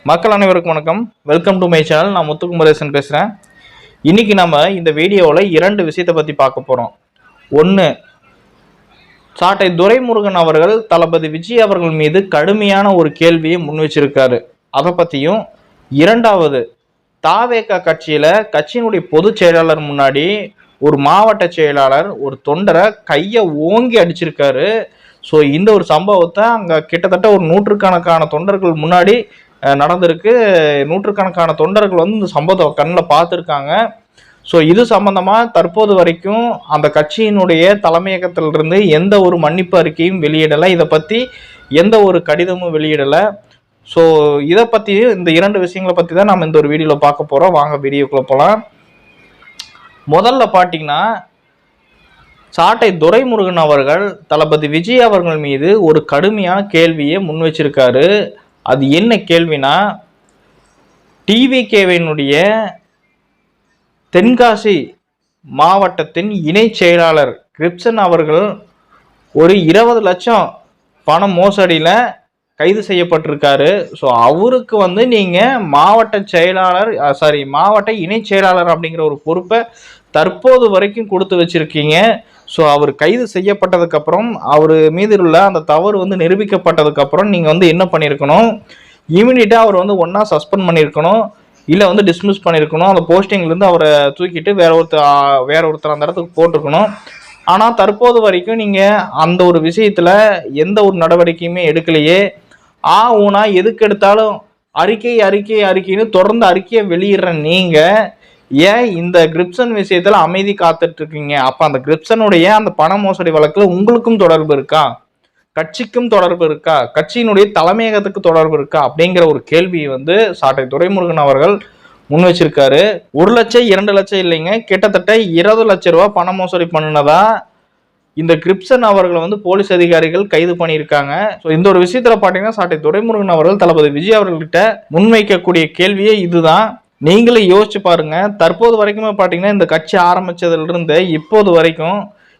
மக்கள் அனைவருக்கும் வணக்கம். Welcome to my channel. நான் முத்துக்குமரேசன் பேசுகிறேன். இன்னைக்கு நம்ம இந்த வீடியோவில் 2 விஷயத்தை பற்றி பார்க்க போகிறோம். ஒன்று, சாட்டை துரைமுருகன் அவர்கள் தளபதி விஜய் அவர்கள் மீது கடுமையான ஒரு கேள்வியை முன் வச்சிருக்காரு, அதை பற்றியும். இரண்டாவது, தாவேகா கட்சியினுடைய பொதுச் செயலாளர் முன்னாடி ஒரு மாவட்ட செயலாளர் ஒரு தொண்டரை கையை ஓங்கி அடிச்சிருக்காரு. ஸோ இந்த ஒரு சம்பவத்தை அங்கே கிட்டத்தட்ட ஒரு 100கணக்கான தொண்டர்கள் முன்னாடி நடந்திருக்கு. 100கணக்கான தொண்டர்கள் வந்து இந்த சம்பவத்தை கண்ணில் பார்த்துருக்காங்க. ஸோ இது சம்பந்தமாக தற்போது வரைக்கும் அந்த கட்சியினுடைய தலைமையகத்திலிருந்து எந்த ஒரு மன்னிப்பு அறிக்கையும் வெளியிடலை, இதை பற்றி எந்த ஒரு கடிதமும் வெளியிடலை. ஸோ இதை பற்றி இந்த 2 விஷயங்களை பற்றி தான் நம்ம இந்த ஒரு வீடியோவில் பார்க்க போகிறோம். வாங்க வீடியோக்குள்ளே போகலாம். முதல்ல பார்த்தீங்கன்னா, சாட்டை துரைமுருகன் அவர்கள் தளபதி விஜய் அவர்கள் மீது ஒரு கடுமையான கேள்வியை முன் வச்சிருக்காரு. அது என்ன கேள்வினா, டிவிகேவினுடைய தென்காசி மாவட்டத்தின் இணை செயலாளர் கிரிப்சன் அவர்கள் ஒரு 20 லட்சம் பண மோசடியில் கைது செய்யப்பட்டிருக்காரு. ஸோ அவருக்கு வந்து நீங்கள் மாவட்ட இணை செயலாளர் அப்படிங்கிற ஒரு பொறுப்பை தற்போது வரைக்கும் கொடுத்து வச்சிருக்கீங்க. ஸோ அவர் கைது செய்யப்பட்டதுக்கப்புறம் அவர் மீது உள்ள அந்த தவறு வந்து நிரூபிக்கப்பட்டதுக்கப்புறம் நீங்கள் வந்து என்ன பண்ணியிருக்கணும், இமீடியட்டாக அவர் வந்து ஒன்றா சஸ்பெண்ட் பண்ணியிருக்கணும், இல்லை வந்து டிஸ்மிஸ் பண்ணியிருக்கணும். அந்த போஸ்டிங்லேருந்து அவரை தூக்கிட்டு வேற ஒருத்தர் அந்த இடத்துக்கு போட்டிருக்கணும். ஆனால் தற்போது வரைக்கும் நீங்கள் அந்த ஒரு விஷயத்தில் எந்த ஒரு நடவடிக்கையுமே எடுக்கலையே. ஊனா எதுக்கு எடுத்தாலும் அறிக்கைன்னு தொடர்ந்து அறிக்கையை வெளியிடுற நீங்கள் ஏன் இந்த கிரிப்சன் விஷயத்துல அமைதி காத்துட்டு இருக்கீங்க? அப்ப அந்த கிரிப்சனுடைய அந்த பண மோசடி வழக்குல உங்களுக்கும் தொடர்பு இருக்கா, கட்சிக்கும் தொடர்பு இருக்கா, கட்சியினுடைய தலைமையகத்துக்கு தொடர்பு இருக்கா அப்படிங்கிற ஒரு கேள்வி வந்து சாட்டை துரைமுருகன் அவர்கள் முன் வச்சிருக்காரு. 1 லட்சம் 2 லட்சம் இல்லைங்க, கிட்டத்தட்ட 20 லட்சம் ரூபாய் பண மோசடி பண்ணினதா இந்த கிரிப்சன் அவர்களை வந்து போலீஸ் அதிகாரிகள் கைது பண்ணியிருக்காங்க. ஸோ இந்த ஒரு விஷயத்துல பாத்தீங்கன்னா, சாட்டை துரைமுருகன் அவர்கள் தளபதி விஜய் அவர்கள்கிட்ட முன்வைக்கக்கூடிய கேள்வியே இதுதான். நீங்களே யோசிச்சு பாருங்க. தற்போது வரைக்குமே பார்த்தீங்கன்னா, இந்த கட்சி ஆரம்பிச்சதுல இருந்து இப்போது வரைக்கும்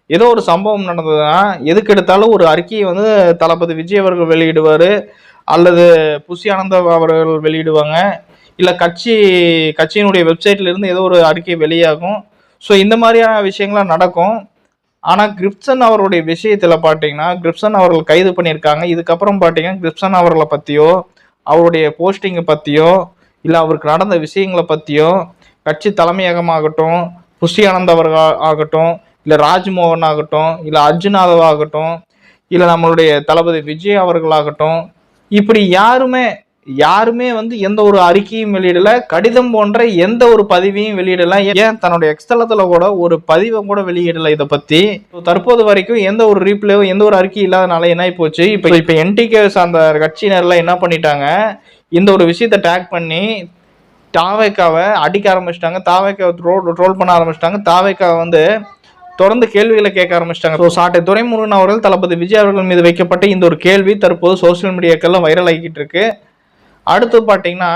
ஏதோ ஒரு சம்பவம் நடந்ததுன்னா எதுக்கு எடுத்தாலும் ஒரு அறிக்கையை வந்து தளபதி விஜய் அவர்கள் வெளியிடுவார், அல்லது புஷி ஆனந்த அவர்கள் வெளியிடுவாங்க, இல்லை கட்சியினுடைய வெப்சைட்ல இருந்து ஏதோ ஒரு அறிக்கை வெளியாகும். ஸோ இந்த மாதிரியான விஷயங்கள்லாம் நடக்கும். ஆனால் கிரிப்சன் அவருடைய விஷயத்தில் பார்த்தீங்கன்னா, கிரிப்சன் அவர்கள் கைது பண்ணியிருக்காங்க. இதுக்கப்புறம் பார்த்தீங்கன்னா, கிரிப்சன் அவர்களை பற்றியோ அவருடைய போஸ்டிங்கை பற்றியோ இல்லை அவருக்கு நடந்த விஷயங்களை பற்றியோ கட்சி தலைமையகமாகட்டும், புஷி ஆனந்த் அவர்கள் ஆகட்டும், இல்லை ராஜ்மோகன் ஆகட்டும், இல்லை அர்ஜுனாதவ் ஆகட்டும், இல்லை நம்மளுடைய தளபதி விஜய் அவர்களாகட்டும், இப்படி யாருமே வந்து எந்த ஒரு அறிக்கையும் வெளியிடலை, கடிதம் போன்ற எந்த ஒரு பதிவையும் வெளியிடலை. ஏன் தன்னுடைய எக்ஸ்தலத்துல கூட ஒரு பதிவை கூட வெளியிடலை. இதை பற்றி தற்போது வரைக்கும் எந்த ஒரு ரீப்ளேவோ எந்த ஒரு அறிக்கை இல்லாதனால என்ன ஆகி போச்சு, இப்போ என்டிகே அந்த கட்சியினர்லாம் என்ன பண்ணிட்டாங்க, இந்த ஒரு விஷயத்தை டேக் பண்ணி தாவேக்காவை அடிக்க ஆரம்பிச்சிட்டாங்க, தாவேக்காவை ட்ரோல் பண்ண ஆரம்பிச்சிட்டாங்க, தாவேக்காவை வந்து தொடர்ந்து கேள்விகளை கேட்க ஆரம்பிச்சிட்டாங்க. ஸோ சாட்டை துரைமுருகன் அவர்கள் தளபதி விஜய் அவர்கள் மீது வைக்கப்பட்ட இந்த ஒரு கேள்வி தற்போது சோசியல் மீடியாக்கெல்லாம் வைரல் ஆகிக்கிட்டு இருக்கு. அடுத்து பார்த்தீங்கன்னா,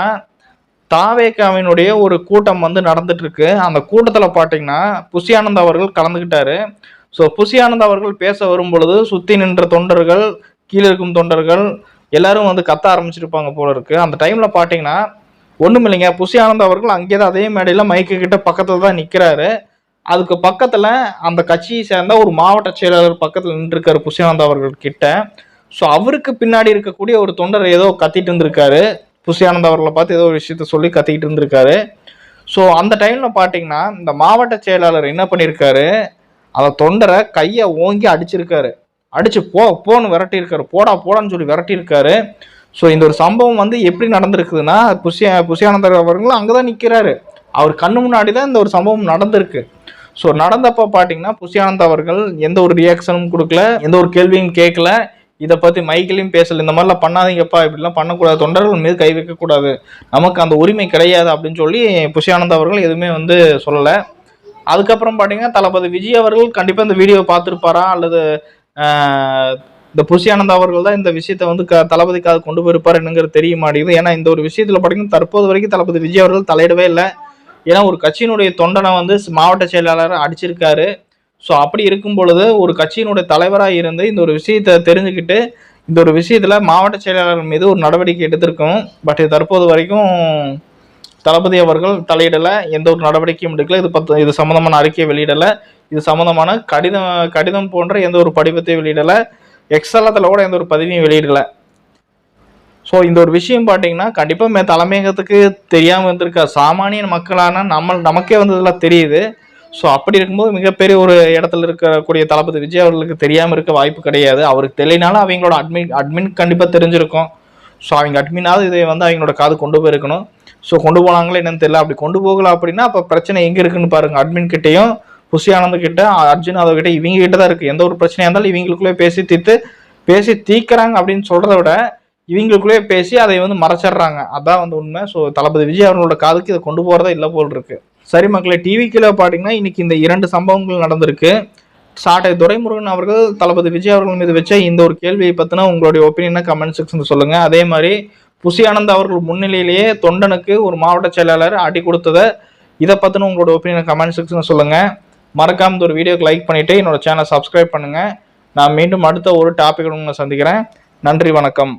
தாவேக்காவினுடைய ஒரு கூட்டம் வந்து நடந்துட்டு இருக்கு. அந்த கூட்டத்தில் பார்த்தீங்கன்னா புஷி ஆனந்த் அவர்கள் கலந்துக்கிட்டாரு. ஸோ புஷி ஆனந்த் அவர்கள் பேச வரும் பொழுது சுற்றி நின்ற தொண்டர்கள், கீழே இருக்கும் தொண்டர்கள் எல்லாரும் வந்து கத்த ஆரம்பிச்சிருப்பாங்க போல இருக்கு. அந்த டைம்ல பாத்தீங்கன்னா ஒண்ணும் இல்லைங்க, புஷி ஆனந்த் அவர்கள் அங்கேதான் அதே மேடையில மைக்கு கிட்ட பக்கத்துல தான் நிக்கிறாரு. அதுக்கு பக்கத்துல அந்த கட்சியை சேர்ந்த ஒரு மாவட்ட செயலாளர் பக்கத்துல நின்று இருக்காரு புஷி ஆனந்த் அவர்கள் கிட்ட. ஸோ அவருக்கு பின்னாடி இருக்கக்கூடிய ஒரு தொண்டர் ஏதோ கத்திட்டு இருந்திருக்காரு, புஷி ஆனந்த் அவர்களை பார்த்து ஏதோ ஒரு விஷயத்த சொல்லி கத்திக்கிட்டு இருந்திருக்காரு. ஸோ அந்த டைம்ல பாத்தீங்கன்னா இந்த மாவட்ட செயலாளர் என்ன பண்ணியிருக்காரு, அந்த தொண்டரை கையை ஓங்கி அடிச்சிருக்காரு. அடிச்சு போன்னு விரட்டியிருக்காரு, போடான்னு சொல்லி விரட்டியிருக்காரு. ஸோ இந்த ஒரு சம்பவம் வந்து எப்படி நடந்திருக்குதுன்னா, புஷி ஆனந்தர் அவர்களும் அங்கதான் நிற்கிறாரு, அவர் கண்ணு முன்னாடி தான் இந்த ஒரு சம்பவம் நடந்திருக்கு. ஸோ நடந்தப்ப பார்த்தீங்கன்னா புஷி ஆனந்த் அவர்கள் எந்த ஒரு ரியாக்ஷனும் கொடுக்கல, எந்த ஒரு கேள்வியும் கேட்கல, இதை பற்றி மைக்கிலையும் பேசல. இந்த மாதிரிலாம் பண்ணாதீங்கப்பா, இப்படிலாம் பண்ணக்கூடாது, தொண்டர்கள் மீது கை வைக்கக்கூடாது, நமக்கு அந்த உரிமை கிடையாது அப்படின்னு சொல்லி புஷி ஆனந்த் அவர்கள் எதுவுமே வந்து சொல்லலை. அதுக்கப்புறம் பார்த்தீங்கன்னா தளபதி விஜய் அவர்கள் கண்டிப்பாக இந்த வீடியோவை பார்த்துருப்பாரா, அல்லது இந்த புஷி ஆனந்த் அவர்கள் தான் இந்த விஷயத்தை வந்து தளபதிக்காக கொண்டு போயிருப்பார் என்னங்கிறது தெரிய மாட்டேங்குது. ஏன்னா இந்த ஒரு விஷயத்துல பார்த்தீங்கன்னா தற்போது வரைக்கும் தளபதி விஜய் அவர்கள் தலையிடவே இல்லை. ஏன்னா ஒரு கட்சியினுடைய தொண்டனை வந்து மாவட்ட செயலாளர் அடிச்சிருக்காரு. ஸோ அப்படி இருக்கும் பொழுது ஒரு கட்சியினுடைய தலைவராக இருந்து இந்த ஒரு விஷயத்தை தெரிஞ்சுக்கிட்டு இந்த ஒரு விஷயத்துல மாவட்ட செயலாளர் மீது ஒரு நடவடிக்கை எடுத்திருக்கும். பட் தற்போது வரைக்கும் தளபதி அவர்கள் தலையிடல, எந்த ஒரு நடவடிக்கையும் எடுக்கல. இது சம்பந்தமான அறிக்கையை வெளியிடல, இது சம்பந்தமான கடிதம் போன்ற எந்த ஒரு படிவத்தையும் வெளியிடல, எக்ஸலத்துல கூட எந்த ஒரு பதிவையும் வெளியிடல. ஸோ இந்த ஒரு விஷயம் பார்த்தீங்கன்னா கண்டிப்பாக தலைமையகத்துக்கு தெரியாமல் இருந்திருக்கா. சாமானிய மக்களான நமக்கே வந்து இதெல்லாம் தெரியுது. ஸோ அப்படி இருக்கும்போது மிகப்பெரிய ஒரு இடத்துல இருக்கக்கூடிய தளபதி விஜய் அவர்களுக்கு தெரியாமல் இருக்க வாய்ப்பு கிடையாது. அவருக்கு தெரியலனாலும் அவங்களோட அட்மின் கண்டிப்பாக தெரிஞ்சிருக்கும். ஸோ அவங்க அட்மினாவது இதை வந்து அவங்களோட காது கொண்டு போயிருக்கணும். ஸோ கொண்டு போனாங்களே என்னன்னு தெரியல. அப்படி கொண்டு போகல அப்படின்னா அப்போ பிரச்சனை எங்கே இருக்குன்னு பாருங்க. அட்மின் கிட்டையும், புஷி ஆனந்த் கிட்ட, அர்ஜுன் யாதவ் கிட்ட, இவங்க கிட்ட தான் இருக்கு. எந்த ஒரு பிரச்சனையா இருந்தாலும் இவங்களுக்குள்ளே பேசி தீர்க்கிறாங்க அப்படின்னு சொல்றதை விட இவங்களுக்குள்ளேயே பேசி அதை வந்து மறைச்சிடுறாங்க. அதான் வந்து உண்மை. ஸோ தளபதி விஜய் அவர்களோட காதுக்கு இதை கொண்டு போறதா இல்லை போல் இருக்கு. சரி மக்களே, டிவிக்குள்ள பார்த்தீங்கன்னா இன்னைக்கு இந்த 2 சம்பவங்கள் நடந்திருக்கு. சாட்டை துரைமுருகன் அவர்கள் தளபதி விஜய் அவர்கள் மீது வச்ச இந்த ஒரு கேள்வியை பத்தின உங்களுடைய ஒப்பீனியனை கமெண்ட் செக்ஷன் சொல்லுங்க. அதே மாதிரி புஷி ஆனந்த் அவர்கள் முன்னிலையிலேயே தொண்டனுக்கு ஒரு மாவட்ட செயலாளர் அடி கொடுத்ததை இதை பத்தின உங்களோட ஒப்பீனியனை கமெண்ட் செக்ஷன் சொல்லுங்க. மறக்காம இந்த ஒரு வீடியோக்கு லைக் பண்ணிட்டு என்னோட சேனலை சப்ஸ்கிரைப் பண்ணுங்க. நான் மீண்டும் அடுத்த ஒரு டாபிக் உங்களை சந்திக்கிறேன். நன்றி, வணக்கம்.